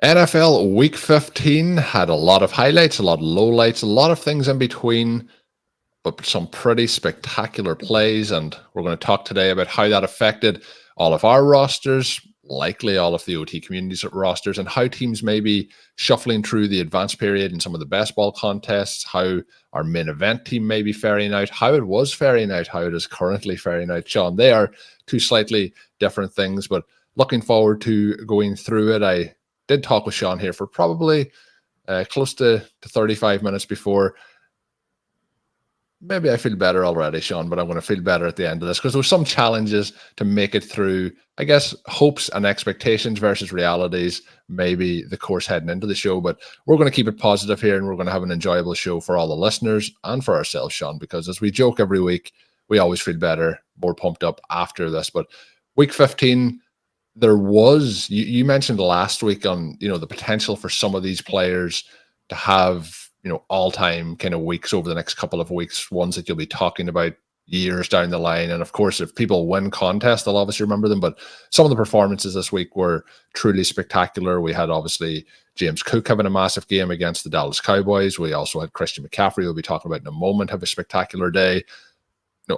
NFL Week 15 had a lot of highlights, a lot of lowlights, a lot of things in between, but some pretty spectacular plays. And we're going to talk today about how that affected all of our rosters, likely all of the OT community's rosters, and how teams may be shuffling through the advanced period in some of the best ball contests, how our main event team may be faring out, how it was faring out, how it is currently faring out. Shawn, they are two slightly different things, but looking forward to going through it. I did talk with Shawn here for probably close to 35 minutes before. Maybe I feel better already, Shawn, but I'm going to feel better at the end of this because there were some challenges to make it through, I guess, hopes and expectations versus realities, maybe the course heading into the show. But we're going to keep it positive here, and we're going to have an enjoyable show for all the listeners and for ourselves, Shawn, because as we joke every week, we always feel better, more pumped up after this. But week 15, there was, you mentioned last week on, the potential for some of these players to have, all-time kind of weeks over the next couple of weeks, ones that you'll be talking about years down the line. And of course, if people win contests, they'll obviously remember them. But some of the performances this week were truly spectacular. We had obviously James Cook having a massive game against the Dallas Cowboys. We also had Christian McCaffrey, we'll be talking about in a moment, have a spectacular day.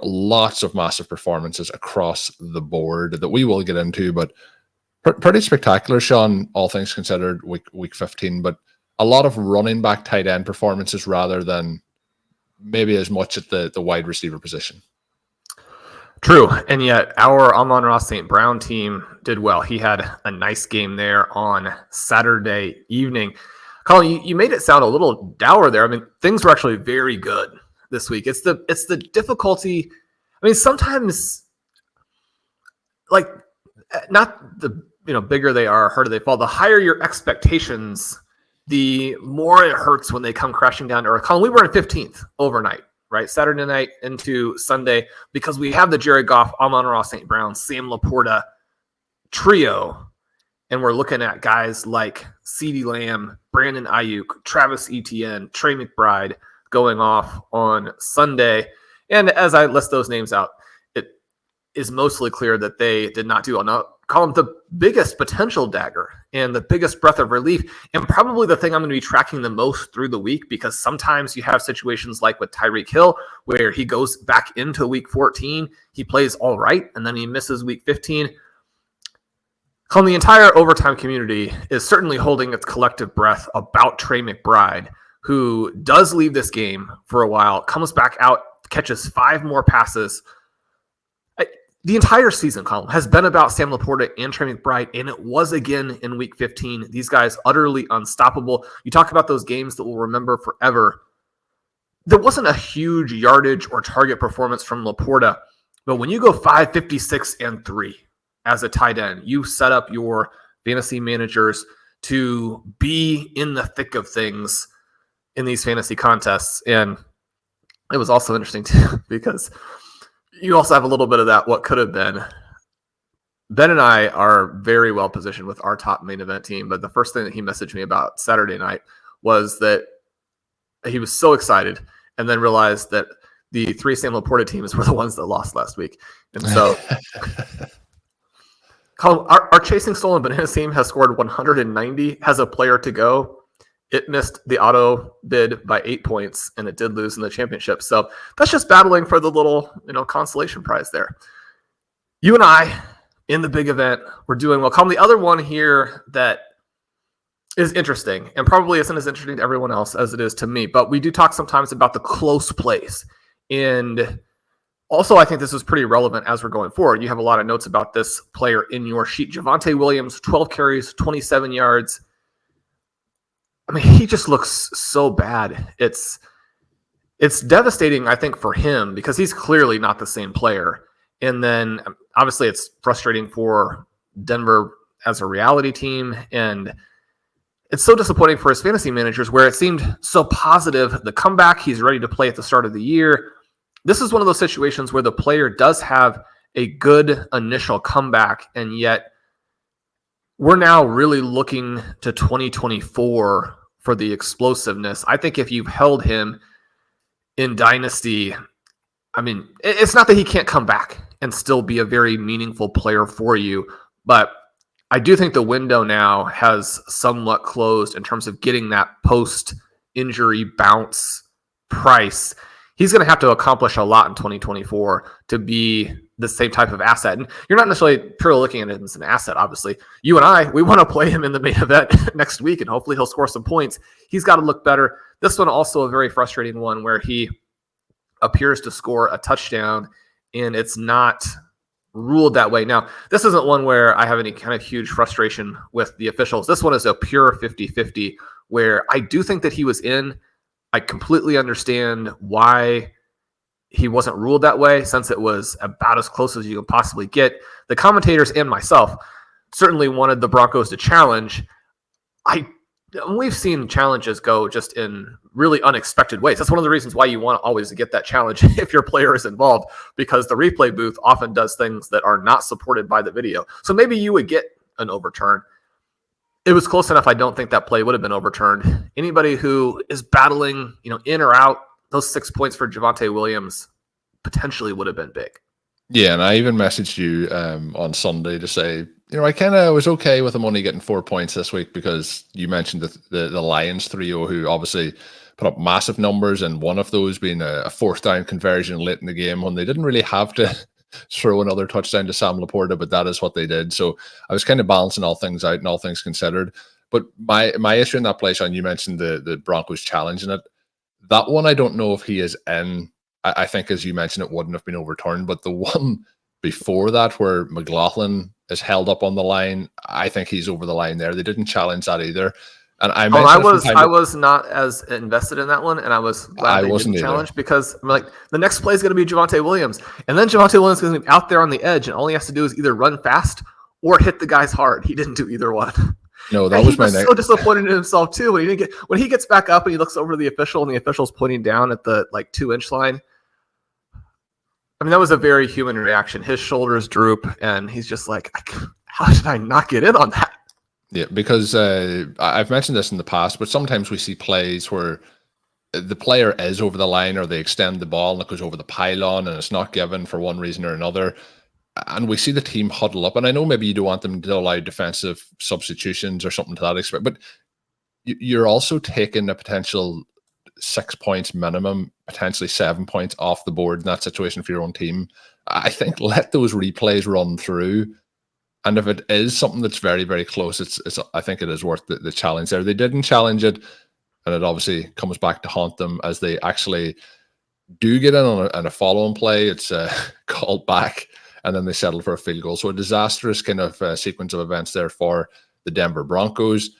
Lots of massive performances across the board that we will get into, but pretty spectacular, Shawn, all things considered, week 15. But a lot of running back tight end performances rather than maybe as much at the wide receiver position. True. And yet our Amon-Ra St. Brown team did well. He had a nice game there on Saturday evening. Colm, you made it sound a little dour there. I mean, things were actually very good this week. It's the difficulty. I mean, sometimes, like, not the bigger they are, harder they fall. The higher your expectations, the more it hurts when they come crashing down to earth. Colm, we were in 15th overnight, right? Saturday night into Sunday, because we have the Jared Goff, Amon-Ra St. Brown, Sam LaPorta trio. And we're looking at guys like CeeDee Lamb, Brandon Aiyuk, Travis Etienne, Trey McBride going off on Sunday. And as I list those names out, it is mostly clear that they did not do well. Now, Colm, the biggest potential dagger and the biggest breath of relief, and probably the thing I'm going to be tracking the most through the week, because sometimes you have situations like with Tyreek Hill where he goes back into week 14, he plays all right, and then he misses week 15. Colm, the entire overtime community is certainly holding its collective breath about Trey McBride, who does leave this game for a while, comes back out, catches 5 more passes. The entire season, Colm, has been about Sam LaPorta and Trey McBride, and it was again in week 15. These guys utterly unstoppable. You talk about those games that we'll remember forever. There wasn't a huge yardage or target performance from LaPorta, but when you go 556-3 as a tight end, you set up your fantasy managers to be in the thick of things in these fantasy contests. And it was also interesting too, because you also have a little bit of that what could have been. Ben and I are very well positioned with our top main event team, but the first thing that he messaged me about Saturday night was that he was so excited and then realized that the 3 Sam LaPorta teams were the ones that lost last week. And so Colm, our Chasing Stolen Bananas team has scored 190, has a player to go. It missed the auto bid by 8 points, and it did lose in the championship. So that's just battling for the little, consolation prize there. You and I, in the big event, we're doing well. Colm, the other one here that is interesting, and probably isn't as interesting to everyone else as it is to me, but we do talk sometimes about the close plays. And also, I think this is pretty relevant as we're going forward. You have a lot of notes about this player in your sheet. Javonte Williams, 12 carries, 27 yards. I mean, he just looks so bad. It's devastating, I think, for him because he's clearly not the same player. And then obviously it's frustrating for Denver as a reality team. And it's so disappointing for his fantasy managers where it seemed so positive. The comeback, he's ready to play at the start of the year. This is one of those situations where the player does have a good initial comeback, and yet we're now really looking to 2024 for the explosiveness. I think if you've held him in Dynasty, I mean, it's not that he can't come back and still be a very meaningful player for you, but I do think the window now has somewhat closed in terms of getting that post-injury bounce price. He's going to have to accomplish a lot in 2024 to be the same type of asset. And you're not necessarily purely looking at it as an asset, obviously. You and I, we want to play him in the main event next week, and hopefully he'll score some points. He's got to look better. This one also a very frustrating one where he appears to score a touchdown, and it's not ruled that way. Now, this isn't one where I have any kind of huge frustration with the officials. This one is a pure 50-50 where I do think that he was in. I completely understand why he wasn't ruled that way, since it was about as close as you can possibly get. The commentators and myself certainly wanted the Broncos to challenge. We've seen challenges go just in really unexpected ways. That's one of the reasons why you want always to get that challenge if your player is involved, because the replay booth often does things that are not supported by the video. So maybe you would get an overturn. It was close enough. I don't think that play would have been overturned. Anybody who is battling, in or out, those 6 points for Javonte Williams potentially would have been big. Yeah, and I even messaged you on Sunday to say, I kind of was okay with him only getting 4 points this week because you mentioned the Lions 3-0, who obviously put up massive numbers, and one of those being a fourth down conversion late in the game when they didn't really have to throw another touchdown to Sam LaPorta, but that is what they did. So I was kind of balancing all things out and all things considered. But my issue in that play, Shawn, you mentioned the Broncos challenging it. That one, I don't know if he is in. I think, as you mentioned, it wouldn't have been overturned. But the one before that, where McLaughlin is held up on the line, I think he's over the line there. They didn't challenge that either. And I was not as invested in that one, and I was glad they didn't challenge, because I'm like, the next play is going to be Javonte Williams, and then Javonte Williams is going to be out there on the edge, and all he has to do is either run fast or hit the guys hard. He didn't do either one. No, that was my so disappointed in himself too when he gets back up and he looks over to the official, and the official's pointing down at the 2-inch line. I mean, that was a very human reaction. His shoulders droop, and he's just like, how did I not get in on that? Yeah, because I've mentioned this in the past, but sometimes we see plays where the player is over the line, or they extend the ball and it goes over the pylon and it's not given for one reason or another. And we see the team huddle up. And I know maybe you don't want them to allow defensive substitutions or something to that extent, but you're also taking a potential 6 points minimum, potentially 7 points off the board in that situation for your own team. I think let those replays run through. And if it is something that's very, very close, I think it is worth the challenge there. They didn't challenge it, and it obviously comes back to haunt them as they actually do get in on a follow-on play. It's called back, and then they settle for a field goal. So a disastrous kind of sequence of events there for the Denver Broncos.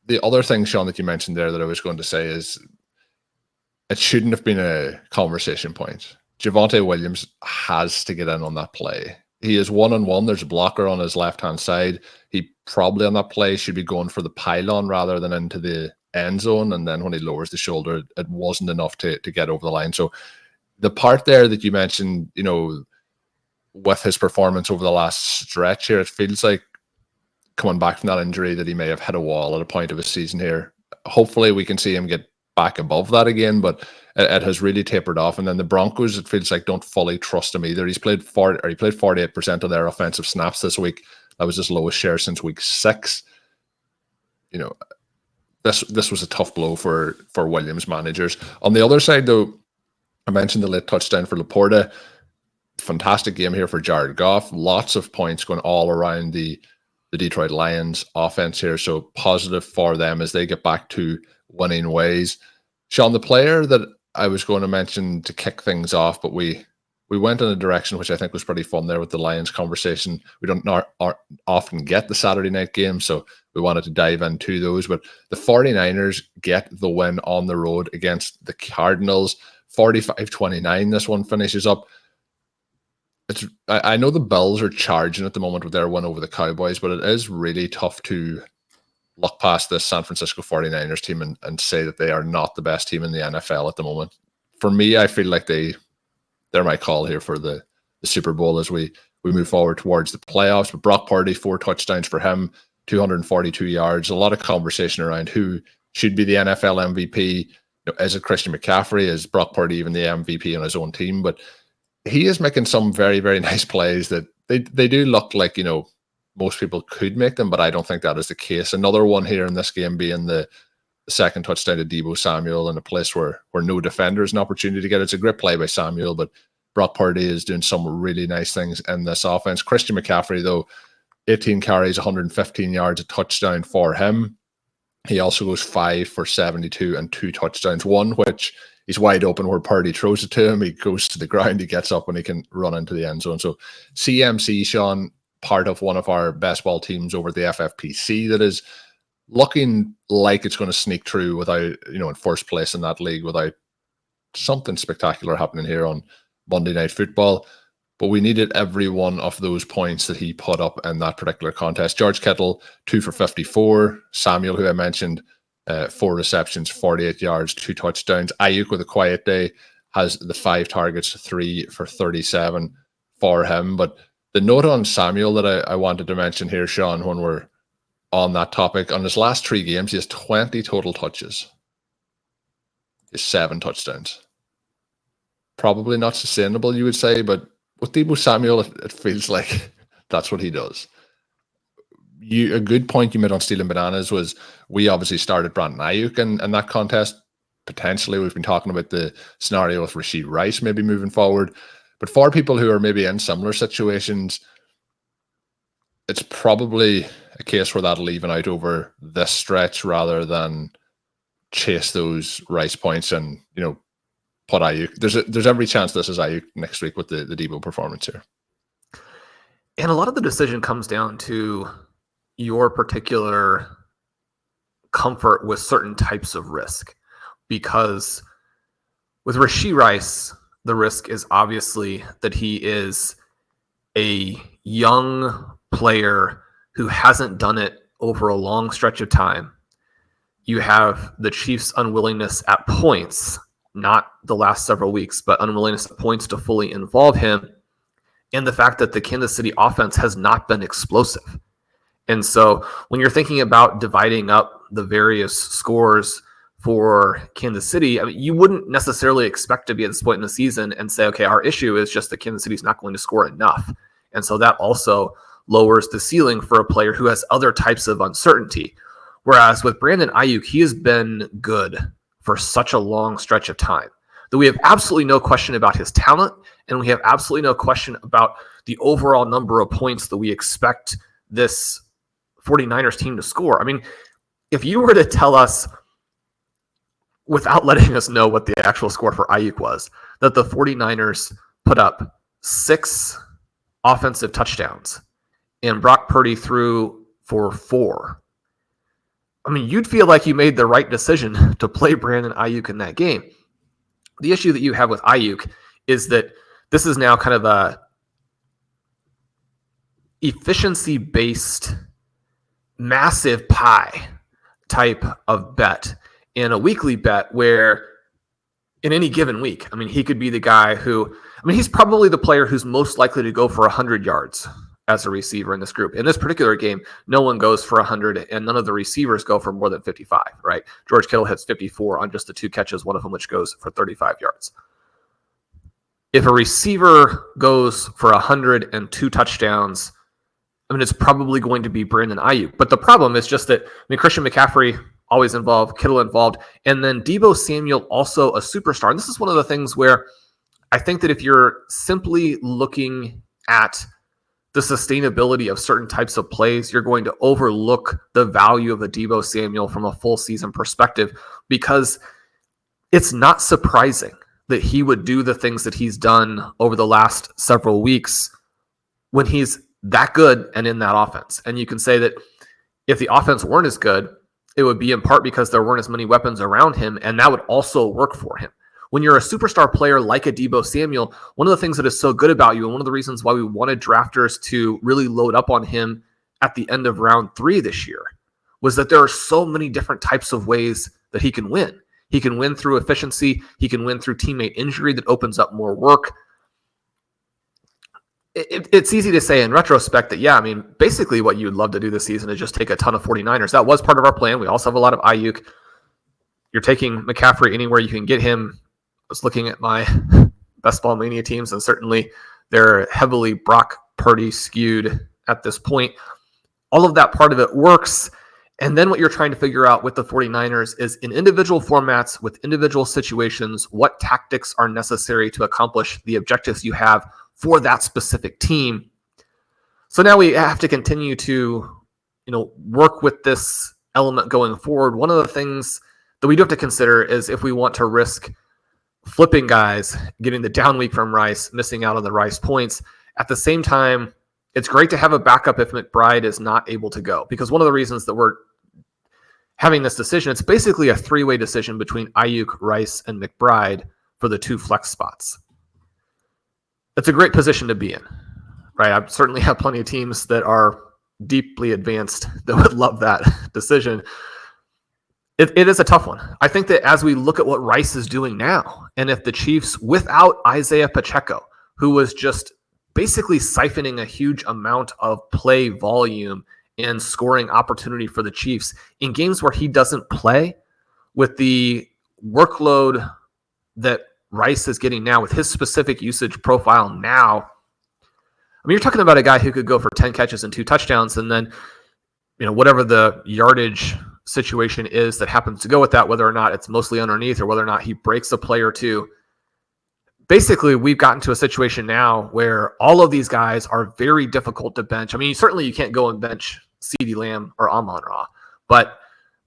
The other thing, Shawn, that you mentioned there that I was going to say is it shouldn't have been a conversation point. Javonte Williams has to get in on that play. He is one-on-one. There's a blocker on his left-hand side. He probably on that play should be going for the pylon rather than into the end zone. And then when he lowers the shoulder, it wasn't enough to get over the line. So the part there that you mentioned, with his performance over the last stretch here, it feels like coming back from that injury that he may have hit a wall at a point of his season here. Hopefully we can see him get back above that again, but it has really tapered off. And then the Broncos, it feels like, don't fully trust him either. He played 48% of their offensive snaps this week. That was his lowest share since week 6. This was a tough blow for Williams managers. On the other side, though, I mentioned the late touchdown for LaPorta. Fantastic game here for Jared Goff. Lots of points going all around the Detroit Lions offense here. So positive for them as they get back to winning ways. Shawn, the player that I was going to mention to kick things off, but we went in a direction which I think was pretty fun there with the Lions conversation. We don't often get the Saturday night games, so we wanted to dive into those. But the 49ers get the win on the road against the Cardinals. 45-29, this one finishes up. I know the Bills are charging at the moment with their win over the Cowboys, but it is really tough to look past this San Francisco 49ers team and say that they are not the best team in the NFL at the moment. For me, I feel like they're my call here for the Super Bowl as we move forward towards the playoffs. But Brock Purdy, 4 touchdowns for him, 242 yards. A lot of conversation around who should be the NFL MVP. Is it Christian McCaffrey? Is Brock Purdy even the MVP on his own team? But he is making some very, very nice plays that they do look like, most people could make them, but I don't think that is the case. Another one here in this game being the second touchdown to Deebo Samuel in a place where no defender is an opportunity to get it. It's a great play by Samuel, but Brock Purdy is doing some really nice things in this offense. Christian McCaffrey, though, 18 carries, 115 yards, a touchdown for him. He also goes 5 for 72 and 2 touchdowns. One which he's wide open where Purdy throws it to him. He goes to the ground, he gets up, and he can run into the end zone. So CMC, Shawn, part of one of our best ball teams over the FFPC that is looking like it's going to sneak through without, in first place in that league without something spectacular happening here on Monday Night Football. But we needed every one of those points that he put up in that particular contest. George Kittle, 2 for 54. Samuel, who I mentioned, 4 receptions, 48 yards, 2 touchdowns. Aiyuk with a quiet day has the 5 targets, 3 for 37 for him. But the note on Samuel that I wanted to mention here, Shawn, when we're on that topic, on his last 3 games, he has 20 total touches. He has 7 touchdowns. Probably not sustainable, you would say, but with Deebo Samuel, it feels like that's what he does. A good point you made on stealing bananas was we obviously started Brandon Aiyuk in that contest. Potentially, we've been talking about the scenario with Rachee Rice maybe moving forward. But for people who are maybe in similar situations, it's probably a case where that'll even out over this stretch rather than chase those Rice points and, put Aiyuk. There's every chance this is Aiyuk next week with the Deebo performance here. And a lot of the decision comes down to your particular comfort with certain types of risk. Because with Rachee Rice, the risk is obviously that he is a young player who hasn't done it over a long stretch of time. You have the Chiefs' unwillingness at points, not the last several weeks, but unwillingness at points to fully involve him, and the fact that the Kansas City offense has not been explosive. And so when you're thinking about dividing up the various scores for Kansas City, I mean, you wouldn't necessarily expect to be at this point in the season and say, okay, our issue is just that Kansas City's not going to score enough. And so that also lowers the ceiling for a player who has other types of uncertainty. Whereas with Brandon Aiyuk, he has been good for such a long stretch of time that we have absolutely no question about his talent, and we have absolutely no question about the overall number of points that we expect this 49ers team to score. I mean, if you were to tell us, without letting us know what the actual score for Aiyuk was, that the 49ers put up 6 offensive touchdowns and Brock Purdy threw for 4, I mean, you'd feel like you made the right decision to play Brandon Aiyuk in that game. The issue that you have with Aiyuk is that this is now kind of a efficiency-based massive pie type of bet in a weekly bet where in any given week, I mean, he could be the guy who, he's probably the player who's most likely to go for 100 yards as a receiver in this group. In this particular game, no one goes for 100 and none of the receivers go for more than 55, right? George Kittle hits 54 on just the 2 catches, one of them which goes for 35 yards. If a receiver goes for 102 touchdowns, it's probably going to be Brandon Aiyuk. But the problem is just that, Christian McCaffrey always involved, Kittle involved, and then Deebo Samuel also a superstar. And this is one of the things where I think that if you're simply looking at the sustainability of certain types of plays, you're going to overlook the value of a Deebo Samuel from a full season perspective, because it's not surprising that he would do the things that he's done over the last several weeks when he's that good and in that offense. And you can say that if the offense weren't as good, it would be in part because there weren't as many weapons around him, and that would also work for him. When you're a superstar player like a Deebo Samuel, one of the things that is so good about you, and one of the reasons why we wanted drafters to really load up on him at the end of round 3 this year, was that there are so many different types of ways that he can win. He can win through efficiency. He can win through teammate injury that opens up more work. It's easy to say in retrospect that, basically what you'd love to do this season is just take a ton of 49ers. That was part of our plan. We also have a lot of Aiyuk. You're taking McCaffrey anywhere you can get him. I was looking at my Best Ball Mania teams, and certainly they're heavily Brock Purdy skewed at this point. all of that part of it works. And then what you're trying to figure out with the 49ers is in individual formats with individual situations, what tactics are necessary to accomplish the objectives you have for that specific team. So now we have to continue to, work with this element going forward. One of the things that we do have to consider is if we want to risk flipping guys, getting the down week from Rice, missing out on the Rice points. At the same time, it's great to have a backup if McBride is not able to go, because one of the reasons that we're having this decision, it's basically a three-way decision between Aiyuk, Rice, and McBride for the 2 flex spots. It's a great position to be in, right? I certainly have plenty of teams that are deeply advanced that would love that decision. It is a tough one. I think that as we look at what Rice is doing now, and if the Chiefs, without Isaiah Pacheco, who was just basically siphoning a huge amount of play volume and scoring opportunity for the Chiefs in games where he doesn't play, with the workload that Rice is getting now with his specific usage profile now, I mean, you're talking about a guy who could go for 10 catches and 2 touchdowns, and then, whatever the yardage situation is that happens to go with that, whether or not it's mostly underneath or whether or not he breaks a play or two. Basically, we've gotten to a situation now where all of these guys are very difficult to bench. I mean, certainly you can't go and bench CeeDee Lamb or Amon-Ra, but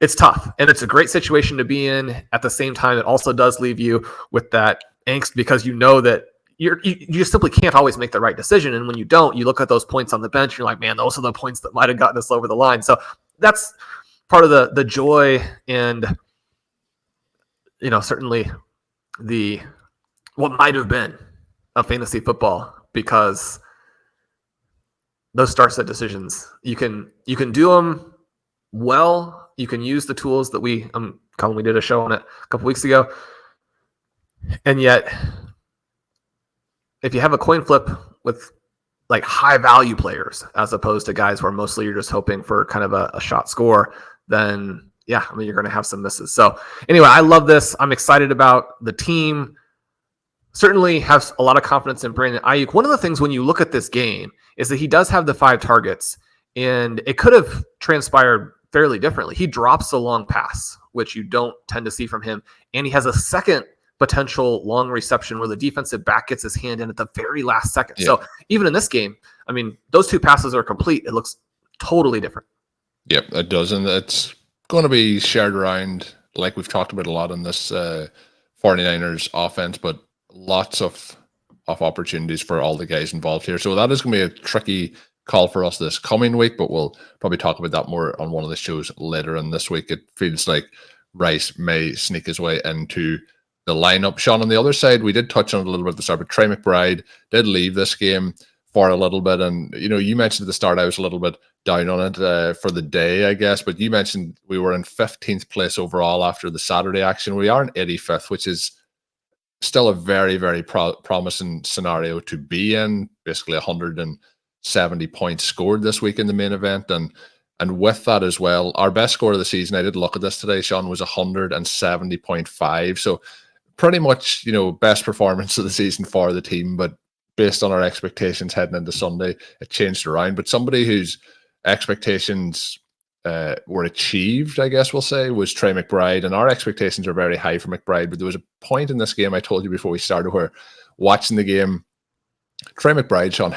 it's tough, and it's a great situation to be in. At the same time, it also does leave you with that angst, because you know that you just simply can't always make the right decision. And when you don't, you look at those points on the bench, you're like, man, those are the points that might have gotten us over the line. So that's part of the joy, and certainly the what might have been of fantasy football, because those start-set decisions, you can do them well. You can use the tools that we did a show on it a couple weeks ago, and yet if you have a coin flip with like high value players as opposed to guys where mostly you're just hoping for kind of a shot score, then you're going to have some misses. So anyway, I love this. I'm excited about the team. Certainly has a lot of confidence in Brandon Aiyuk. One of the things when you look at this game is that he does have the 5 targets, and it could have transpired fairly differently. He drops a long pass, which you don't tend to see from him, and he has a second potential long reception where the defensive back gets his hand in at the very last second. Yeah. So even in this game, I mean, those 2 passes are complete. It looks totally different. Yep, it does. And it's going to be shared around, like we've talked about a lot in this 49ers offense, but lots of opportunities for all the guys involved here. So that is going to be a tricky call for us this coming week, but we'll probably talk about that more on one of the shows later in this week. It feels like Rice may sneak his way into the lineup. Shawn, on the other side, we did touch on it a little bit at the start, but Trey McBride did leave this game for a little bit. And, you mentioned at the start, I was a little bit down on it for the day, I guess, but you mentioned we were in 15th place overall after the Saturday action. We are in 85th, which is still a very, very promising scenario to be in. Basically 170 points scored this week in the main event. And with that as well, our best score of the season, I did look at this today, Shawn, was 170.5. So pretty much, best performance of the season for the team. But based on our expectations heading into Sunday, it changed around. But somebody whose expectations were achieved, I guess we'll say, was Trey McBride. And our expectations are very high for McBride. But there was a point in this game, I told you before we started, where watching the game, Trey McBride, Shawn,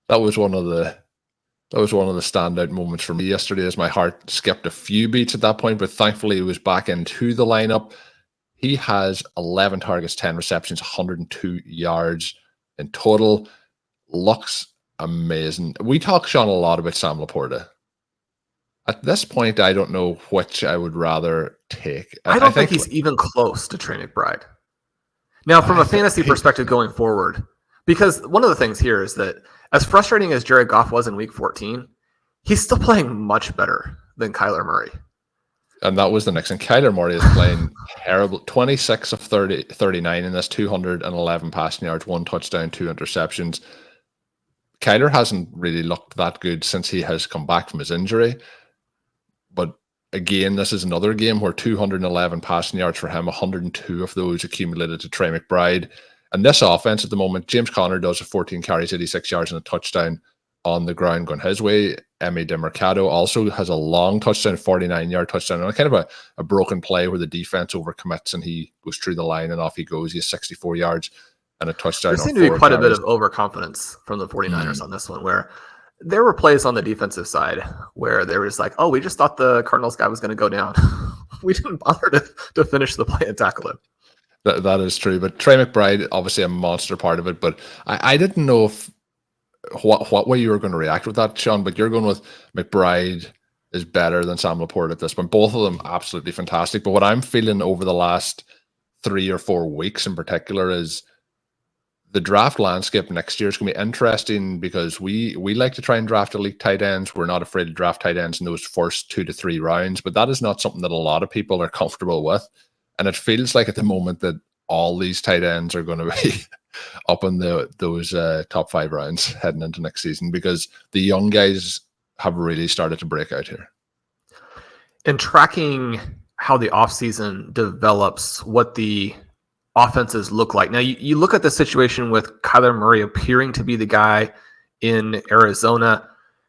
that was one of the standout moments for me yesterday, as my heart skipped a few beats at that point, but thankfully he was back into the lineup. He has 11 targets, 10 receptions, 102 yards in total. Looks amazing. We talk, Shawn, a lot about Sam LaPorta. At this point, I don't know which I would rather take. I don't think he's even close to Trey McBride. Now, from a fantasy perspective going forward, because one of the things here is that as frustrating as Jared Goff was in week 14, he's still playing much better than Kyler Murray. And that was the next. And Kyler Murray is playing terrible. 26 of 39 in this, 211 passing yards, 1 touchdown, 2 interceptions. Kyler hasn't really looked that good since he has come back from his injury. But again, this is another game where 211 passing yards for him, 102 of those accumulated to Trey McBride. And this offense at the moment, James Conner does a 14 carries, 86 yards and a touchdown. on the ground going his way. Emmy DeMercado also has a long touchdown, 49-yard touchdown, and kind of a broken play where the defense overcommits and he goes through the line and off he goes. He has 64 yards and a touchdown. There seemed to be quite a bit of overconfidence from the 49ers on this one, where there were plays on the defensive side where there was like, oh, we just thought the Cardinals guy was going to go down. We didn't bother to finish the play and tackle him. That is true. But Trey McBride, obviously a monster part of it. But I didn't know if what way you were going to react with that, Shawn, but you're going with McBride is better than Sam LaPorta at this point. Both of them absolutely fantastic. But what I'm feeling over the last 3 or 4 weeks in particular is the draft landscape next year is going to be interesting because we like to try and draft elite tight ends. We're not afraid to draft tight ends in those first 2 to 3 rounds, but that is not something that a lot of people are comfortable with. And it feels like at the moment that all these tight ends are going to be up in those top 5 rounds heading into next season because the young guys have really started to break out here. And tracking how the offseason develops, what the offenses look like. Now, you look at the situation with Kyler Murray appearing to be the guy in Arizona.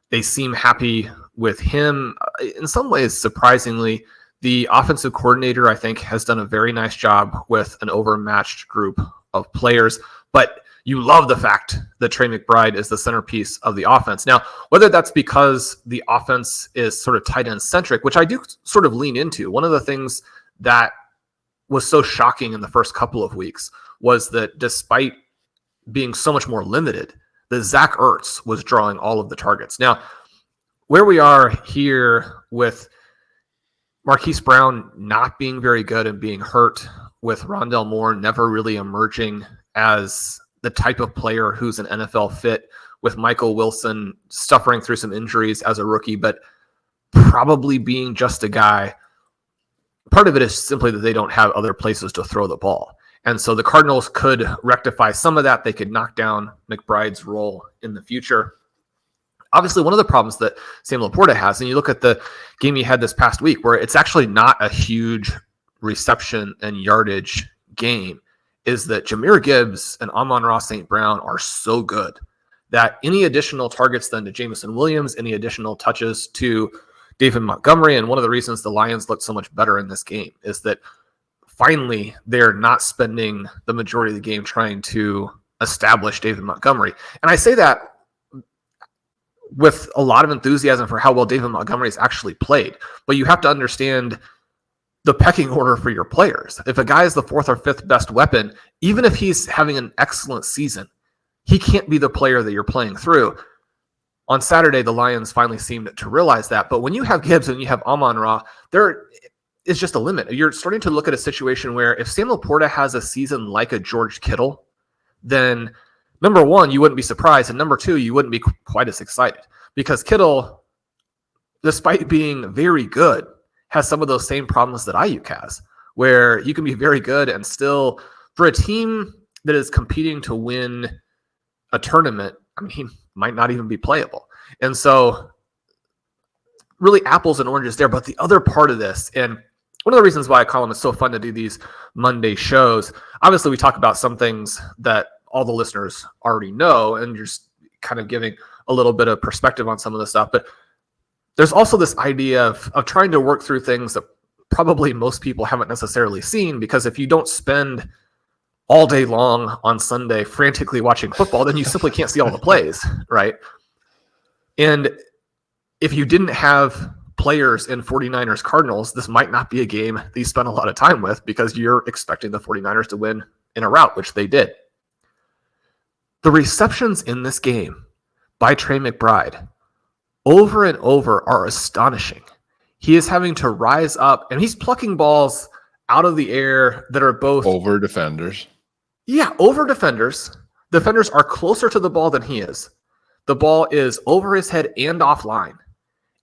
They seem happy with him. In some ways, surprisingly, the offensive coordinator, I think, has done a very nice job with an overmatched group of players. But you love the fact that Trey McBride is the centerpiece of the offense. Now, whether that's because the offense is sort of tight end centric, which I do sort of lean into. One of the things that was so shocking in the first couple of weeks was that despite being so much more limited, that Zach Ertz was drawing all of the targets. Now, where we are here with Marquise Brown not being very good and being hurt, with Rondale Moore never really emerging as the type of player who's an NFL fit, with Michael Wilson suffering through some injuries as a rookie, but probably being just a guy. Part of it is simply that they don't have other places to throw the ball. And so the Cardinals could rectify some of that. They could knock down McBride's role in the future. Obviously, one of the problems that Sam LaPorta has, and you look at the game he had this past week, where it's actually not a huge reception and yardage game, is that Jahmyr Gibbs and Amon-Ra St. Brown are so good that any additional targets then to Jameson Williams, any additional touches to David Montgomery, and one of the reasons the Lions looked so much better in this game is that finally they're not spending the majority of the game trying to establish David Montgomery. And I say that with a lot of enthusiasm for how well David Montgomery has actually played. But you have to understand the pecking order for your players. If a guy is the 4th or 5th best weapon, even if he's having an excellent season, he can't be the player that you're playing through. On Saturday, the Lions finally seemed to realize that. But when you have Gibbs and you have Amon-Ra, there is just a limit. You're starting to look at a situation where if Sam LaPorta has a season like a George Kittle, then number one, you wouldn't be surprised. And number two, you wouldn't be quite as excited because Kittle, despite being very good, has some of those same problems that Aiyuk has, where you can be very good and still, for a team that is competing to win a tournament, I mean, he might not even be playable. And so really apples and oranges there. But the other part of this, and one of the reasons why I call them, it's so fun to do these Monday shows. Obviously, we talk about some things that all the listeners already know, and you're just kind of giving a little bit of perspective on some of the stuff. But there's also this idea of trying to work through things that probably most people haven't necessarily seen, because if you don't spend all day long on Sunday frantically watching football, then you simply can't see all the plays, right? And if you didn't have players in 49ers Cardinals, this might not be a game that you spend a lot of time with because you're expecting the 49ers to win in a rout, which they did. The receptions in this game by Trey McBride over and over are astonishing. He is having to rise up, and he's plucking balls out of the air that are both over defenders. Yeah, over defenders. Defenders are closer to the ball than he is. The ball is over his head and offline,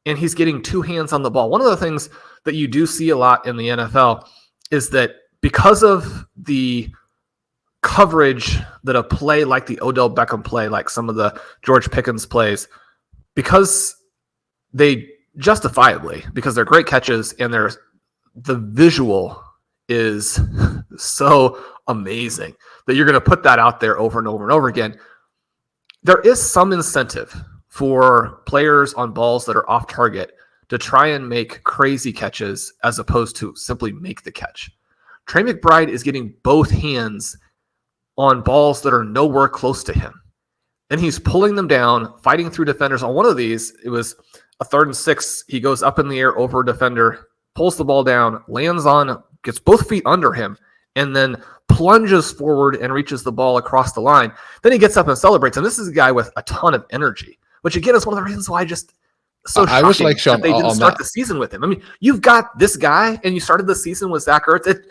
and he's getting two hands on the ball. One of the things that you do see a lot in the NFL is that because of the coverage that a play like the Odell Beckham play, like some of the George Pickens plays, because they justifiably, because they're great catches and the visual is so amazing that you're going to put that out there over and over and over again. There is some incentive for players on balls that are off target to try and make crazy catches as opposed to simply make the catch. Trey McBride is getting both hands on balls that are nowhere close to him. And he's pulling them down, fighting through defenders. On one of these, it was a 3rd and 6. He goes up in the air over a defender, pulls the ball down, lands on, gets both feet under him, and then plunges forward and reaches the ball across the line. Then he gets up and celebrates. And this is a guy with a ton of energy, which again is one of the reasons why I was like, Shawn, that they didn't start the season with him. I mean, you've got this guy, and you started the season with Zach Ertz.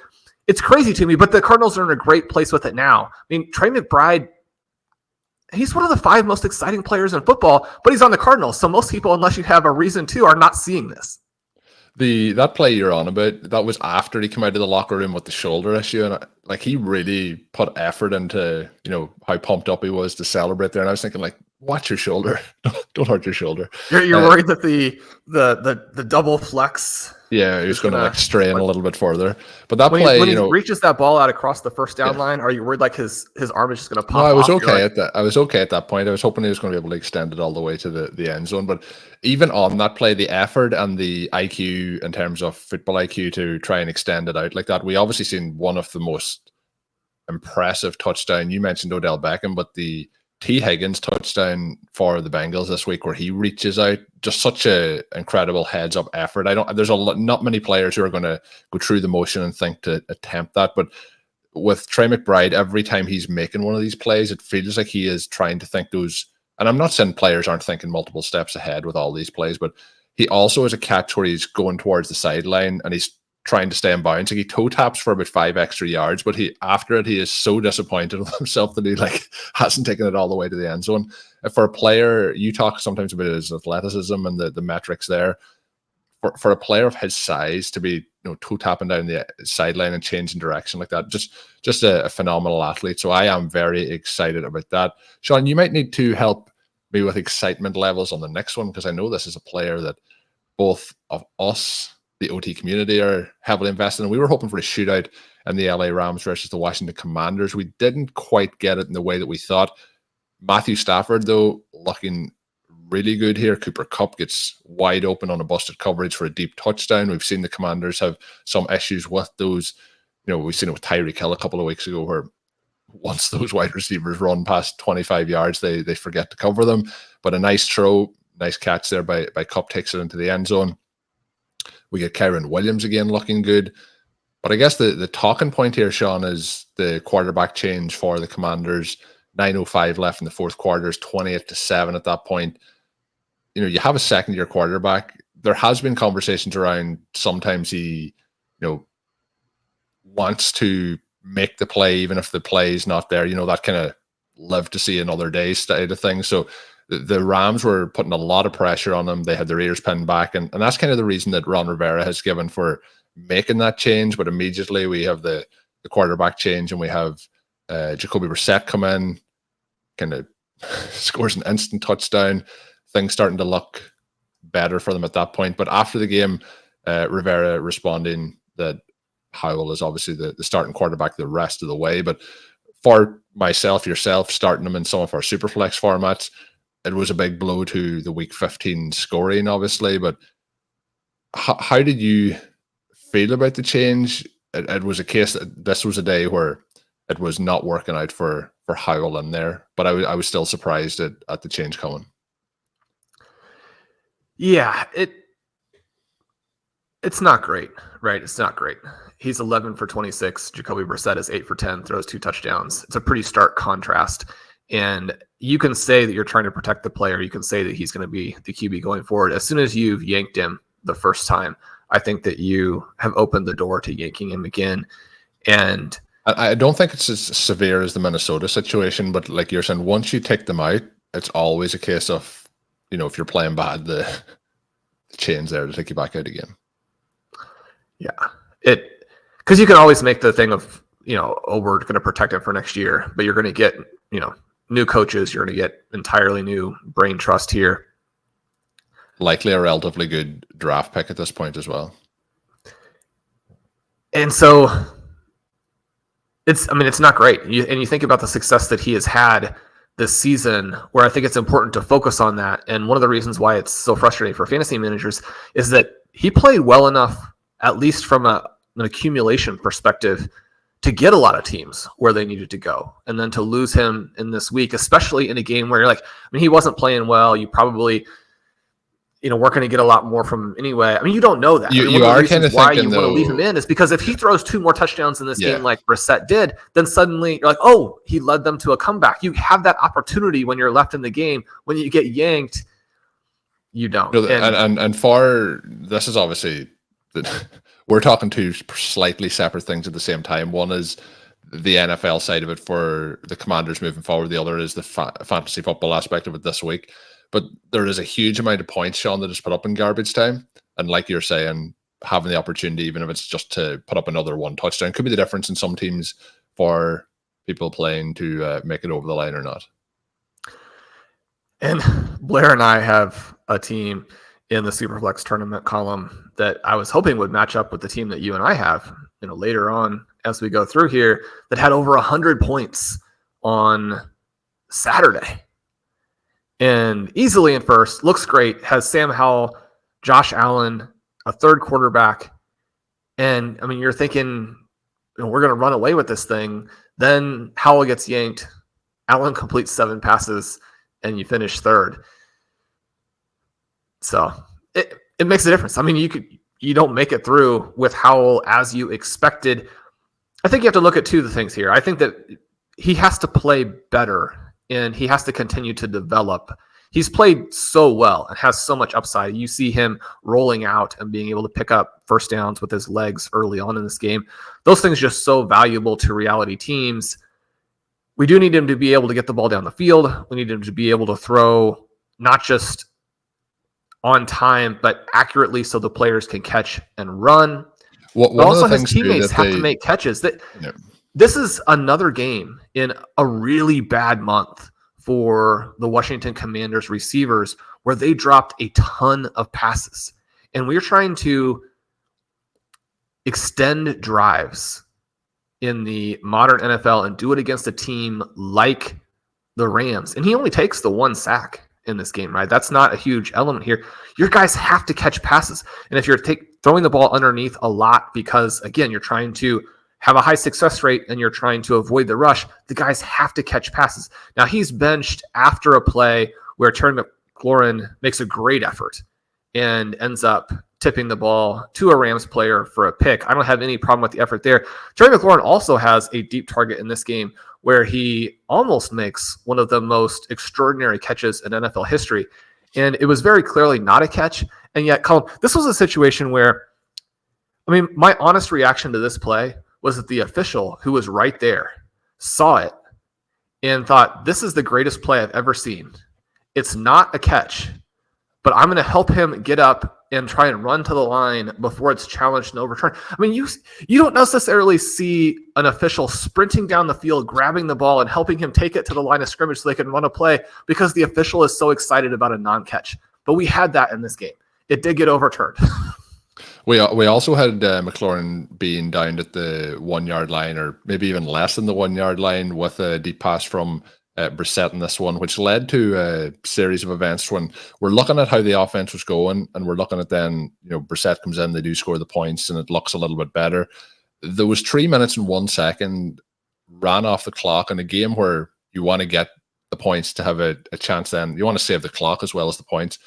It's crazy to me, but the Cardinals are in a great place with it now. I mean, Trey McBride, he's one of the 5 most exciting players in football, but he's on the Cardinals. So most people, unless you have a reason to, are not seeing this. That play you're on about, that was after he came out of the locker room with the shoulder issue, and he really put effort into how pumped up he was to celebrate there. And I was thinking, watch your shoulder, don't hurt your shoulder. You're worried that the double flex. Yeah, he was going to strain a little bit further. But that when play, he reaches that ball out across the first down line, are you worried his arm is just going to pop? No, I was off? okay at that. I was okay at that point. I was hoping he was going to be able to extend it all the way to the end zone. But even on that play, the effort and the IQ in terms of football IQ to try and extend it out like that, we obviously seen one of the most impressive touchdown. You mentioned Odell Beckham, but the T. Higgins touchdown for the Bengals this week, where he reaches out, just such a incredible heads up effort. There's not many players who are going to go through the motion and think to attempt that. But with Trey McBride, every time he's making one of these plays, it feels like he is trying to think those. And I'm not saying players aren't thinking multiple steps ahead with all these plays, but he also has a catch where he's going towards the sideline and he's trying to stay in bounds. He toe taps for about 5 extra yards, but after it he is so disappointed with himself that he hasn't taken it all the way to the end zone. For a player, you talk sometimes about his athleticism and the metrics there. For a player of his size to be toe tapping down the sideline and changing direction like that, just a phenomenal athlete. So I am very excited about that. Shawn, you might need to help me with excitement levels on the next one, because I know this is a player that both of us, the OT community, are heavily invested in. We were hoping for a shootout in the LA Rams versus the Washington Commanders. We didn't quite get it in the way that we thought. Matthew Stafford, though, looking really good here. Cooper Kupp gets wide open on a busted coverage for a deep touchdown. We've seen the Commanders have some issues with those. We've seen it with Tyreek Hill a couple of weeks ago, where once those wide receivers run past 25 yards, they forget to cover them. But a nice throw, nice catch there by Kupp, takes it into the end zone. We get Kyren Williams again looking good. But I guess the talking point here, Shawn, is the quarterback change for the Commanders. 9:05 left in the fourth quarter, is 28-7 at that point. You have a second-year quarterback. There has been conversations around sometimes he, wants to make the play even if the play is not there. That kind of live to see another day side of things. So the Rams were putting a lot of pressure on them. They had their ears pinned back. And that's kind of the reason that Ron Rivera has given for making that change. But immediately we have the quarterback change, and we have Jacoby Brissett come in, kind of scores an instant touchdown. Things starting to look better for them at that point. But after the game, Rivera responding that Howell is obviously the starting quarterback the rest of the way. But for myself, yourself, starting them in some of our Superflex formats, it was a big blow to the Week 15 scoring, obviously. But how did you feel about the change? It was a case that this was a day where it was not working out for Howell in there, but I was still surprised at the change coming. Yeah, it's not great, right? It's not great. He's 11 for 26. Jacoby Brissett is 8 for 10, throws 2 touchdowns. It's a pretty stark contrast. And you can say that you're trying to protect the player. You can say that he's going to be the QB going forward. As soon as you've yanked him the first time, I think that you have opened the door to yanking him again. And I don't think it's as severe as the Minnesota situation, but like you're saying, once you take them out, it's always a case of, if you're playing bad, the chain's there to take you back out again. Yeah. Because you can always make the thing of, we're going to protect him for next year, but you're going to get, new coaches. You're going to get entirely new brain trust here. Likely a relatively good draft pick at this point as well. And so it's not great. And you think about the success that he has had this season where I think it's important to focus on that. And one of the reasons why it's so frustrating for fantasy managers is that he played well enough, at least from an accumulation perspective, to get a lot of teams where they needed to go. And then to lose him in this week, especially in a game where you're like, I mean, he wasn't playing well. You probably, we're going to get a lot more from him anyway. I mean, you don't know that. You are kind of why thinking, you want to leave him in is because if he throws 2 more touchdowns in this game like Brissett did, then suddenly you're like, oh, he led them to a comeback. You have that opportunity when you're left in the game. When you get yanked, you don't. And for this is obviously we're talking two slightly separate things at the same time. One is the NFL side of it for the Commanders moving forward. The other is the fantasy football aspect of it this week. But there is a huge amount of points, Shawn, that is put up in garbage time. And like you're saying, having the opportunity, even if it's just to put up another 1 touchdown, could be the difference in some teams for people playing to make it over the line or not. And Blair and I have a team in the Superflex tournament column that I was hoping would match up with the team that you and I have, later on as we go through here, that had over 100 points on Saturday. And easily in first, looks great, has Sam Howell, Josh Allen, a third quarterback. And, I mean, you're thinking, we're going to run away with this thing. Then Howell gets yanked. Allen completes 7 passes, and you finish third. So it makes a difference. I mean, you don't make it through with Howell as you expected. I think you have to look at 2 things here. I think that he has to play better, and he has to continue to develop. He's played so well and has so much upside. You see him rolling out and being able to pick up first downs with his legs early on in this game. Those things are just so valuable to reality teams. We do need him to be able to get the ball down the field. We need him to be able to throw not just on time, but accurately so the players can catch and run. But also his teammates have to make catches. This is another game in a really bad month for the Washington Commanders receivers where they dropped a ton of passes. And we're trying to extend drives in the modern NFL and do it against a team like the Rams. And he only takes the 1 sack in this game, right? That's not a huge element here. Your guys have to catch passes. And if you're throwing the ball underneath a lot because, again, you're trying to have a high success rate and you're trying to avoid the rush, the guys have to catch passes. Now, he's benched after a play where Trey McBride makes a great effort and ends up tipping the ball to a Rams player for a pick. I don't have any problem with the effort there. Trey McBride also has a deep target in this game where he almost makes one of the most extraordinary catches in NFL history. And it was very clearly not a catch. And yet, Colm, this was a situation where, I mean, my honest reaction to this play was that the official who was right there saw it and thought, this is the greatest play I've ever seen. It's not a catch, but I'm going to help him get up and try and run to the line before it's challenged and overturned. I mean, you don't necessarily see an official sprinting down the field, grabbing the ball and helping him take it to the line of scrimmage so they can run a play because the official is so excited about a non-catch. But we had that in this game. It did get overturned. We also had McLaurin being down at the 1 yard line, or maybe even less than the 1 yard line, with a deep pass from Brissett in this one, which led to a series of events when we're looking at how the offense was going, and we're looking at then, Brissett comes in, they do score the points, and it looks a little bit better. There was 3 minutes and 1 second ran off the clock in a game where you want to get the points to have a chance. Then you want to save the clock as well as the points.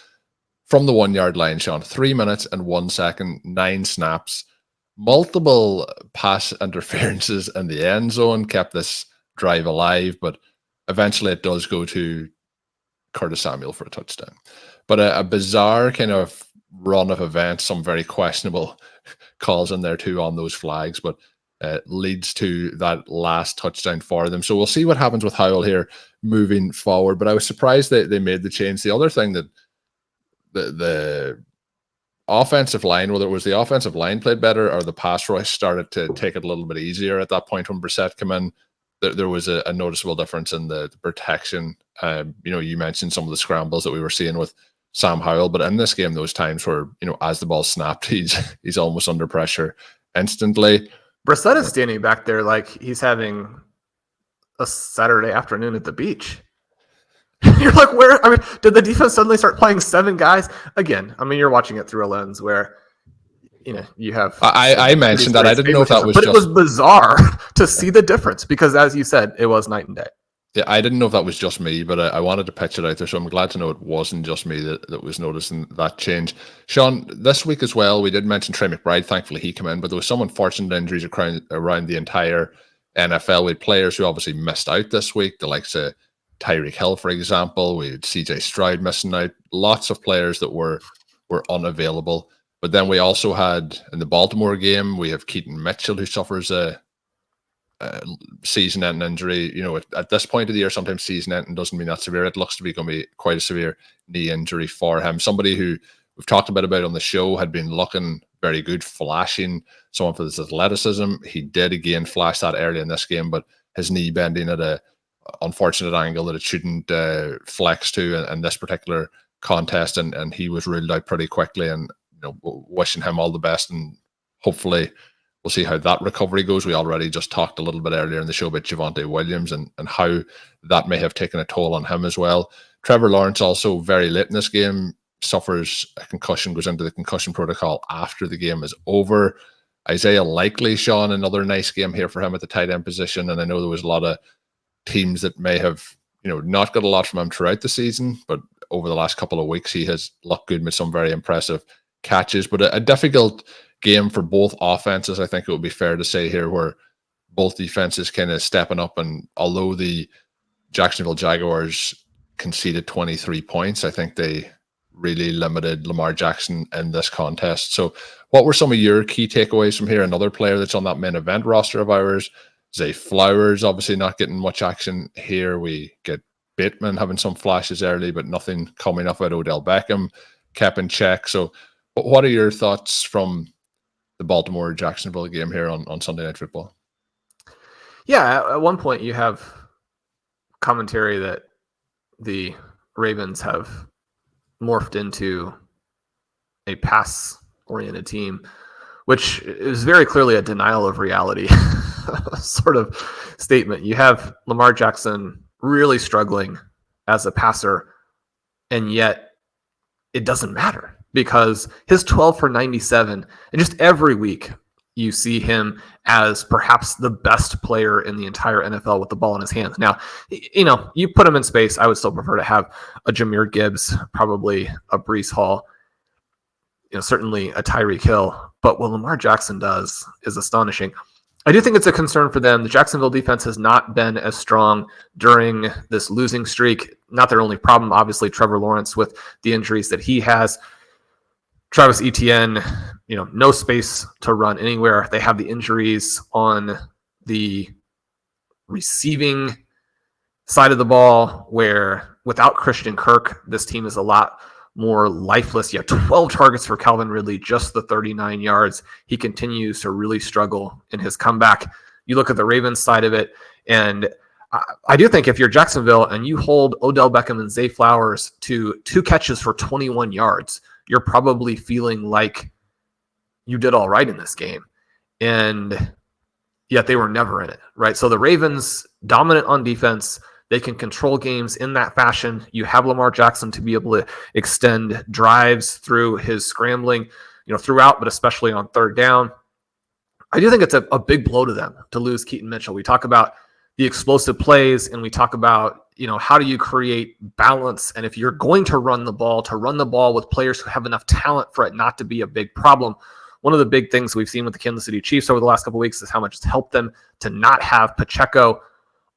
From the 1 yard line, Shawn, 3 minutes and 1 second, 9 snaps, multiple pass interferences in the end zone kept this drive alive, but eventually it does go to Curtis Samuel for a touchdown. But a bizarre kind of run of events, some very questionable calls in there too on those flags, but leads to that last touchdown for them. So we'll see what happens with Howell here moving forward. But I was surprised that they made the change. The other thing that the offensive line, whether it was the offensive line played better or the pass rush started to take it a little bit easier at that point when Brissett came in, there was a noticeable difference in the protection. You mentioned some of the scrambles that we were seeing with Sam Howell, but in this game, those times where, as the ball snapped, he's almost under pressure instantly. Brissett is standing back there like he's having a Saturday afternoon at the beach. You're like, where? I mean, did the defense suddenly start playing 7 guys again? I mean, you're watching it through a lens where you have. I mentioned that. I didn't know if that was but it was bizarre to see the difference because, as you said, it was night and day. Yeah, I didn't know if that was just me, but I wanted to pitch it out there, so I'm glad to know it wasn't just me that was noticing that change. Shawn, this week as well, we did mention Trey McBride. Thankfully, he came in, but there was some unfortunate injuries around the entire NFL. We had players who obviously missed out this week, the likes of Tyreek Hill, for example. We had CJ Stroud missing out. Lots of players that were unavailable. But then we also had, in the Baltimore game, we have Keaton Mitchell, who suffers a season-ending injury. At this point of the year, sometimes season-ending doesn't mean that severe. It looks to be going to be quite a severe knee injury for him. Somebody who we've talked a bit about on the show had been looking very good, flashing someone for his athleticism. He did again flash that early in this game, but his knee bending at a unfortunate angle that it shouldn't flex to in this particular contest, and he was ruled out pretty quickly. And wishing him all the best, and hopefully we'll see how that recovery goes. We already just talked a little bit earlier in the show about Javonte Williams and how that may have taken a toll on him as well. Trevor Lawrence also very late in this game suffers a concussion, goes into the concussion protocol after the game is over. Isaiah Likely, Shawn, another nice game here for him at the tight end position. And I know there was a lot of teams that may have not got a lot from him throughout the season, but over the last couple of weeks he has looked good with some very impressive catches. But a difficult game for both offenses, I think it would be fair to say here, where both defenses kind of stepping up. And although the Jacksonville Jaguars conceded 23 points, I think they really limited Lamar Jackson in this contest. So what were some of your key takeaways from here? Another player that's on that main event roster of ours, Zay Flowers, obviously not getting much action here. We get Bateman having some flashes early, but nothing coming up at Odell Beckham, kept in check. So what are your thoughts from the Baltimore-Jacksonville game here on Sunday Night Football? Yeah, at one point you have commentary that the Ravens have morphed into a pass-oriented team, which is very clearly a denial of reality sort of statement. You have Lamar Jackson really struggling as a passer, and yet it doesn't matter because his 12 for 97, and just every week you see him as perhaps the best player in the entire NFL with the ball in his hands. Now, you put him in space, I would still prefer to have a Jahmyr Gibbs, probably a Breece Hall, certainly a Tyreek Hill. But what Lamar Jackson does is astonishing. I do think it's a concern for them. The Jacksonville defense has not been as strong during this losing streak. Not their only problem, obviously, Trevor Lawrence with the injuries that he has. Travis Etienne, no space to run anywhere. They have the injuries on the receiving side of the ball, where without Christian Kirk, this team is a lot more lifeless. You have 12 targets for Calvin Ridley, just the 39 yards. He continues to really struggle in his comeback. You look at the Ravens side of it, and I do think if you're Jacksonville and you hold Odell Beckham and Zay Flowers to 2 catches for 21 yards, you're probably feeling like you did all right in this game. And yet they were never in it, right? So the Ravens, dominant on defense, they can control games in that fashion. You have Lamar Jackson to be able to extend drives through his scrambling, throughout, but especially on third down. I do think it's a big blow to them to lose Keaton Mitchell. We talk about the explosive plays, and we talk about, how do you create balance? And if you're going to run the ball with players who have enough talent for it not to be a big problem. One of the big things we've seen with the Kansas City Chiefs over the last couple of weeks is how much it's helped them to not have Pacheco.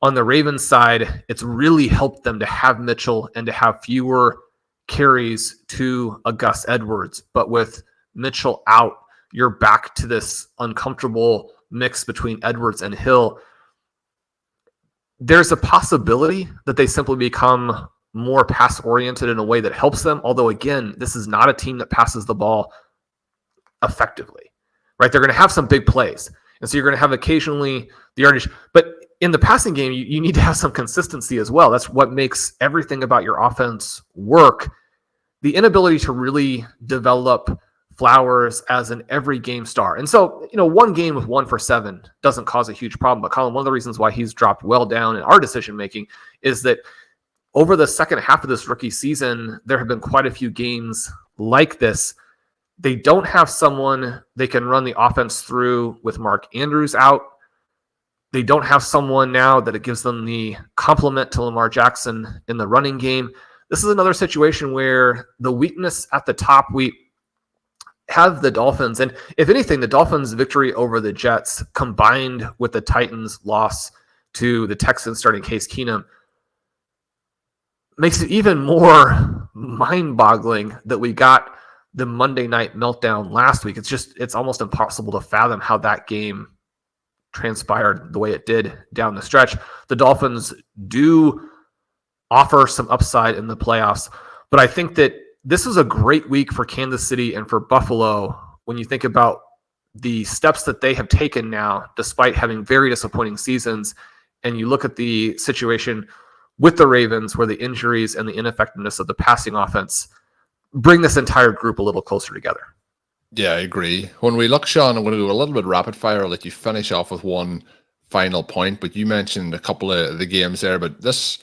On the Ravens side, it's really helped them to have Mitchell and to have fewer carries to a Gus Edwards. But with Mitchell out, you're back to this uncomfortable mix between Edwards and Hill. There's a possibility that they simply become more pass-oriented in a way that helps them. Although, again, this is not a team that passes the ball effectively, right? They're going to have some big plays. And so you're going to have occasionally the yardage. But in the passing game, you need to have some consistency as well. That's what makes everything about your offense work. The inability to really develop Flowers as an every game star. And so, one game with 1 for 7 doesn't cause a huge problem. But Colm, one of the reasons why he's dropped well down in our decision making is that over the second half of this rookie season, there have been quite a few games like this. They don't have someone they can run the offense through with Mark Andrews out. They don't have someone now that it gives them the complement to Lamar Jackson in the running game. This is another situation where the weakness at the top, we have the Dolphins. And if anything, the Dolphins' victory over the Jets combined with the Titans' loss to the Texans starting Case Keenum makes it even more mind-boggling that we got the Monday night meltdown last week. It's almost impossible to fathom how that game transpired the way it did down the stretch. The Dolphins do offer some upside in the playoffs, but I think that this is a great week for Kansas City and for Buffalo when you think about the steps that they have taken now, despite having very disappointing seasons, and you look at the situation with the Ravens where the injuries and the ineffectiveness of the passing offense bring this entire group a little closer together. Yeah, I agree. When we look, Shawn, I'm going to go a little bit rapid fire. I'll let you finish off with one final point, but you mentioned a couple of the games there, but this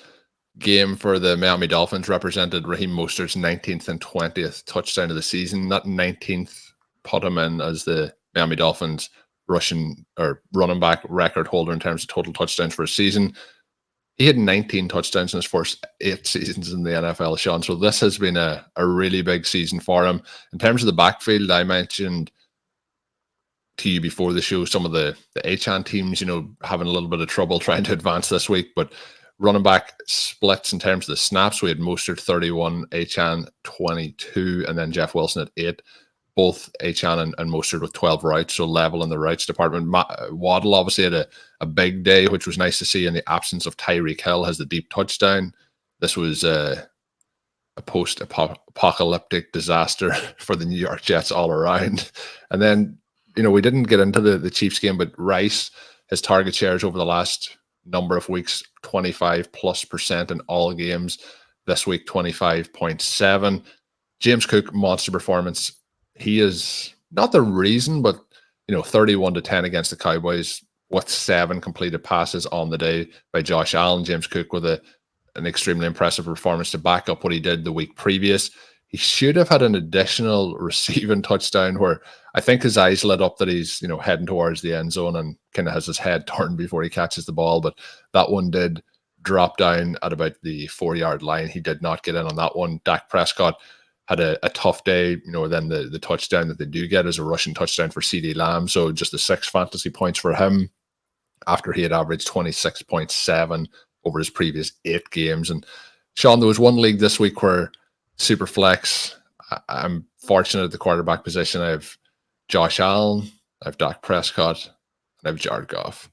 game for the Miami Dolphins represented Raheem Mostert's 19th and 20th touchdown of the season. That 19th put him in as the Miami Dolphins rushing or running back record holder in terms of total touchdowns for a season. He had 19 touchdowns in his first 8 seasons in the NFL, Shawn. So this has been a really big season for him. In terms of the backfield, I mentioned to you before the show some of the Achan teams, having a little bit of trouble trying to advance this week. But running back splits in terms of the snaps, we had Mostert 31, Achan 22, and then Jeff Wilson at 8. Both Achan and Mostert with 12 routes, so level in the routes department. Waddle obviously had a big day, which was nice to see in the absence of Tyreek Hill, has the deep touchdown. This was a post-apocalyptic disaster for the New York Jets all around. And then, we didn't get into the Chiefs game, but Rice, his target shares over the last number of weeks, 25+% in all games. This week, 25.7. James Cook, monster performance. He is not the reason, but 31-10 against the Cowboys with 7 completed passes on the day by Josh Allen. James Cook with an extremely impressive performance to back up what he did the week previous. He should have had an additional receiving touchdown where I think his eyes lit up that he's heading towards the end zone and kind of has his head turned before he catches the ball. But that one did drop down at about the 4-yard line. He did not get in on that one. Dak Prescott had a tough day, then the touchdown that they do get is a rushing touchdown for CeeDee Lamb. So just the 6 fantasy points for him after he had averaged 26.7 over his previous 8 games. And Shawn, there was one league this week where Superflex, I'm fortunate at the quarterback position. I have Josh Allen, I have Dak Prescott, and I have Jared Goff.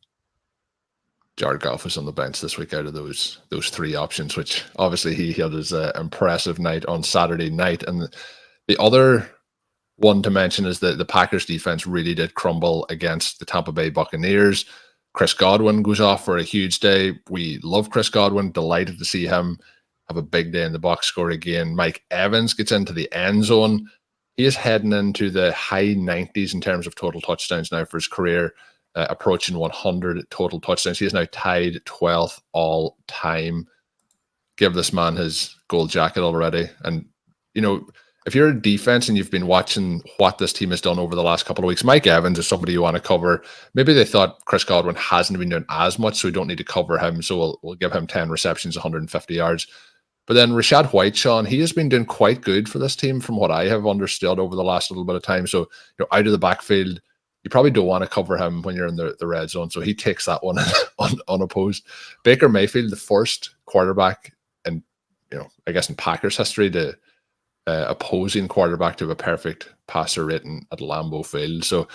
Jared Goff was on the bench this week out of those 3 options, which obviously he had his impressive night on Saturday night. And the other one to mention is that the Packers defense really did crumble against the Tampa Bay Buccaneers. Chris Godwin goes off for a huge day. We love Chris Godwin, delighted to see him have a big day in the box score again. Mike Evans gets into the end zone. He is heading into the high 90s in terms of total touchdowns now for his career. Approaching 100 total touchdowns. He is now tied 12th all time. Give this man his gold jacket already. And, if you're a defense and you've been watching what this team has done over the last couple of weeks, Mike Evans is somebody you want to cover. Maybe they thought Chris Godwin hasn't been doing as much, so we don't need to cover him. So we'll give him 10 receptions, 150 yards. But then Rachaad White, Shawn, he has been doing quite good for this team from what I have understood over the last little bit of time. So, out of the backfield, you probably don't want to cover him when you're in the red zone. So he takes that one unopposed. Baker Mayfield, the first quarterback in, I guess in Packers history to opposing quarterback to have a perfect passer rating at Lambeau Field. So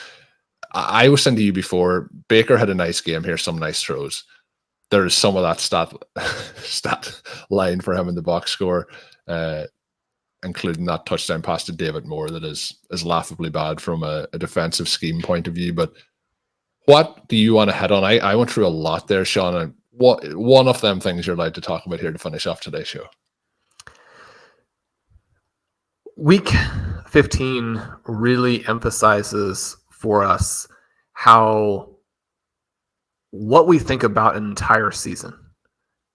I was saying to you before, Baker had a nice game here, some nice throws. There's some of that stat line for him in the box score, including that touchdown pass to David Moore that is laughably bad from a defensive scheme point of view. But what do you want to hit on? I went through a lot there, Shawn. And what one of them things you're allowed to talk about here to finish off today's show? Week 15 really emphasizes for us what we think about an entire season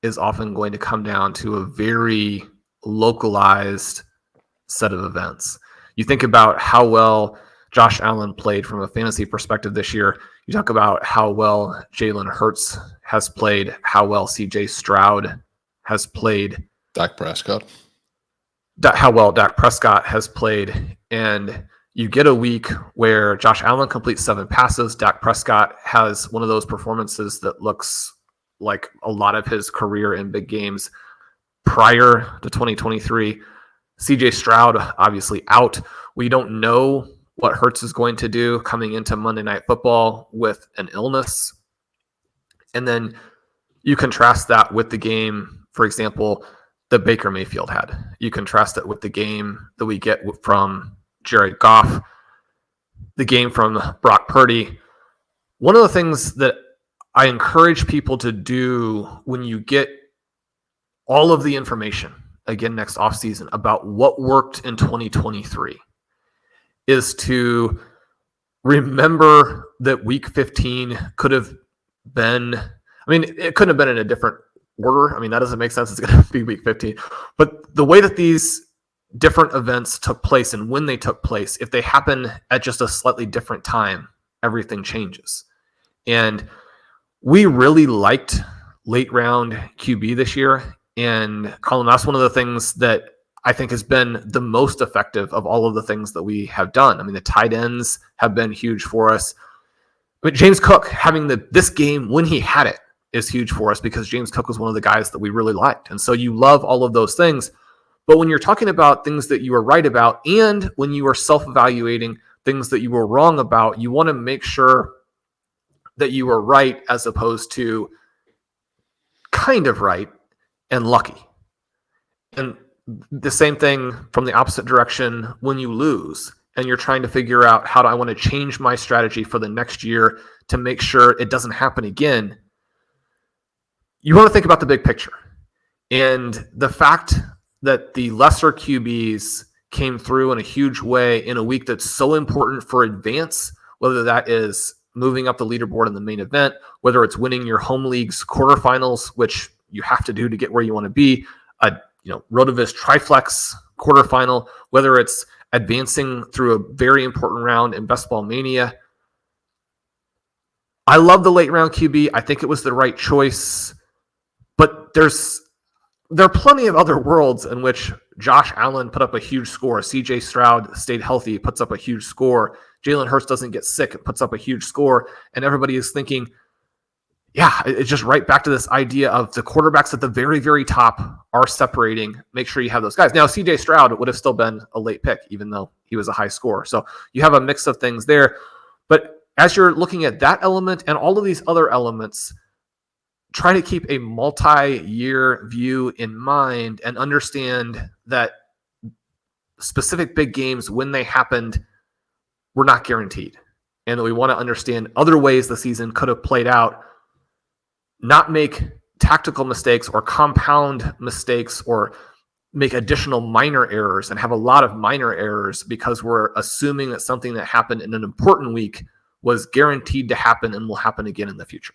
is often going to come down to a very localized set of events. You think about how well Josh Allen played from a fantasy perspective this year. You talk about how well Jalen Hurts has played, how well CJ Stroud has played, Dak Prescott. How well Dak Prescott has played, and you get a week where Josh Allen completes 7 passes. Dak Prescott has one of those performances that looks like a lot of his career in big games prior to 2023. CJ Stroud obviously out. We don't know what Hurts is going to do coming into Monday Night Football with an illness. And then you contrast that with the game, for example, that Baker Mayfield had. You contrast it with the game that we get from Jared Goff, the game from Brock Purdy. One of the things that I encourage people to do when you get all of the information, again, next offseason, about what worked in 2023 is to remember that week 15 could have been, it couldn't have been in a different order. That doesn't make sense. It's going to be week 15. But the way that these different events took place and when they took place, if they happen at just a slightly different time, everything changes. And we really liked late round QB this year. And Colm, that's one of the things that I think has been the most effective of all of the things that we have done. The tight ends have been huge for us. But James Cook having this game when he had it is huge for us because James Cook was one of the guys that we really liked. And so you love all of those things. But when you're talking about things that you were right about and when you are self-evaluating things that you were wrong about, you want to make sure that you were right as opposed to kind of right and lucky. And the same thing from the opposite direction when you lose and you're trying to figure out how do I want to change my strategy for the next year to make sure it doesn't happen again. You want to think about the big picture. And the fact that the lesser QBs came through in a huge way in a week that's so important for advance, whether that is moving up the leaderboard in the main event, whether it's winning your home league's quarterfinals, which you have to do to get where you want to be, a RotoViz Triflex quarterfinal, whether it's advancing through a very important round in Best Ball Mania. I love the late round QB. I think it was the right choice, but there are plenty of other worlds in which Josh Allen put up a huge score. CJ Stroud stayed healthy, puts up a huge score. Jalen Hurts doesn't get sick, it puts up a huge score. And everybody is thinking, yeah, it's just right back to this idea of the quarterbacks at the very, very top are separating. Make sure you have those guys. Now, CJ Stroud would have still been a late pick, even though he was a high scorer. So you have a mix of things there. But as you're looking at that element and all of these other elements, try to keep a multi-year view in mind and understand that specific big games, when they happened, were not guaranteed. And that we want to understand other ways the season could have played out, not make tactical mistakes or compound mistakes or make additional minor errors and have a lot of minor errors because we're assuming that something that happened in an important week was guaranteed to happen and will happen again in the future.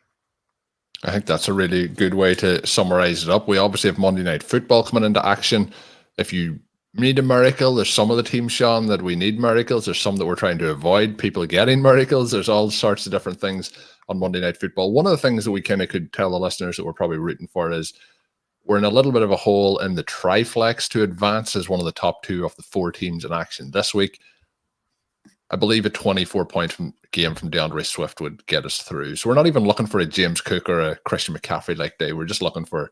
I think that's a really good way to summarize it up. We obviously have Monday Night Football coming into action. If you need a miracle, there's some of the teams, Shawn, that we need miracles. There's some that we're trying to avoid people getting miracles. There's all sorts of different things on Monday Night Football. One of the things that we kind of could tell the listeners that we're probably rooting for is we're in a little bit of a hole in the Triflex to advance as one of the top 2 of the 4 teams in action this week. I believe a 24-point game from DeAndre Swift would get us through. So we're not even looking for a James Cook or a Christian McCaffrey like day. We're just looking for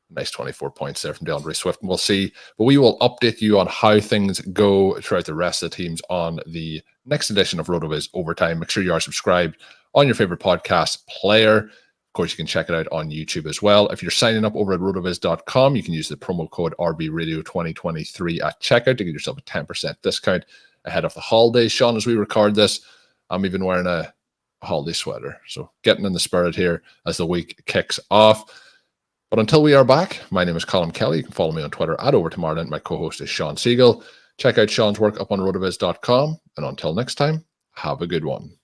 nice 24 points there from DeAndre Swift. And we'll see. But we will update you on how things go throughout the rest of the teams on the next edition of RotoViz Overtime. Make sure you are subscribed on your favorite podcast player. Of course, you can check it out on YouTube as well. If you're signing up over at rotoviz.com, you can use the promo code RBRadio2023 at checkout to get yourself a 10% discount ahead of the holidays. Shawn, as we record this, I'm even wearing a holiday sweater. So getting in the spirit here as the week kicks off. But until we are back, my name is Colm Kelly. You can follow me on Twitter at @OverToMarlin. My co-host is Shawn Siegele. Check out Shawn's work up on rotoviz.com. And until next time, have a good one.